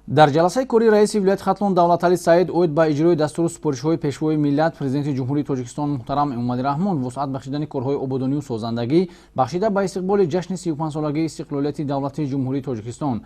дар ҷаласаи кори раиси вилояти хатлон давлатали саид оид ба иҷрои дастури супоришҳои пешвои миллат президенти ҷумҳурии тоҷикистон муҳтарам эмомалӣ раҳмон вусъат бахшидани корҳои ободониву созандагӣ бахшида ба истиқболи ҷашни 35-солагии истиқлолияти давлати ҷумҳурии тоҷикистон.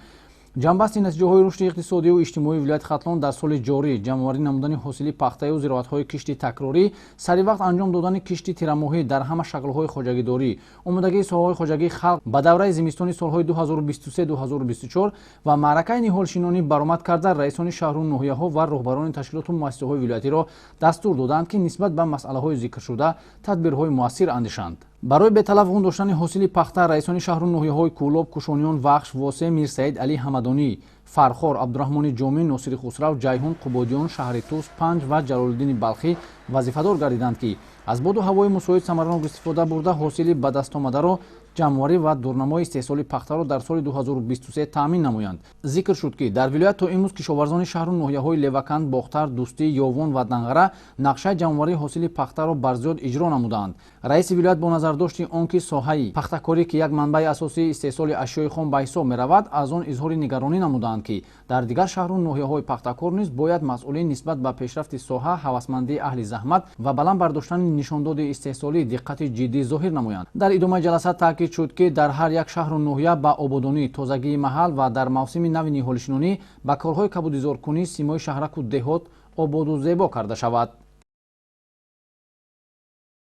ҷамъбасти натиҷаҳои рушди иқтисодию иҷтимоии вилояти хатлон дар соли ҷорӣ, ҷамъоварӣ намудани ҳосили пахтаю зироатҳои кишти такрорӣ, саривақт анҷом додани кишти тирамоҳӣ дар ҳама шаклҳои хоҷагидорӣ, омодагии соҳаҳои хоҷагии халқ ба давраи зимистони солҳои 2023-2024 ва маъракаи ниҳолшинонӣ баромад карда раисони шаҳру ноҳияҳо ва роҳбарони ташкилоту муассисаҳои вилоятиро дастур доданд, ки нисбат ба масъалаҳои зикршуда тадбирҳои муассир андешанд. барои беталафғун доштани ҳосили пахта раисони шаҳру ноҳияҳои Кӯлоб, Кушониён, Вахш, Восе, Мирсаид Алӣ Ҳамадонӣ, Фархор, Абдураҳмони Ҷомӣ, Носири Хусрав, Ҷайҳун, Қубодиён, Шаҳри Тус, Панҷ ва Ҷалолиддини Балхӣ вазифадор гардиданд, ки аз боду ҳавои мусоид самаранок истифода бурда ҳосили ба дастомадаро ҷамъоварӣ ва дурнамои истеҳсоли пахтаро дар соли 2023 таъмин намоянд. Зикр шуд, ки дар вилоят то имрӯз кишоварзони шаҳру ноҳияҳои Леваканд, Бохтар, Дӯстӣ, Ёвон ва Данғара нақшаи ҷамъоварии ҳосили пахтаро барзиёд иҷро намуданд. Раиси вилоят бо назардошти он ки соҳаи пахтакорӣ ки як манбаи асосии истеҳсоли ашёи хом ба ҳисоб меравад, аз он изҳори нигаронӣ намуданд, ки дар дигар шаҳру ноҳияҳои пахтакор низ бояд масъулин нисбат ба пешрафти соҳа, ҳавасмандии аҳли заҳмат ва баланд бардоштани нишондоди истеҳсолӣ диққати ҷиддӣ зоҳир намоянд. дар идомаи ҷаласа таъкид шуд, ки дар ҳар як шаҳру ноҳия ба ободонӣ, тозагии маҳал ва дар мавсими нави ниҳолшинонӣ ба корҳои кабудизоркунӣ симои шаҳраку деҳот ободу зебо карда шавад.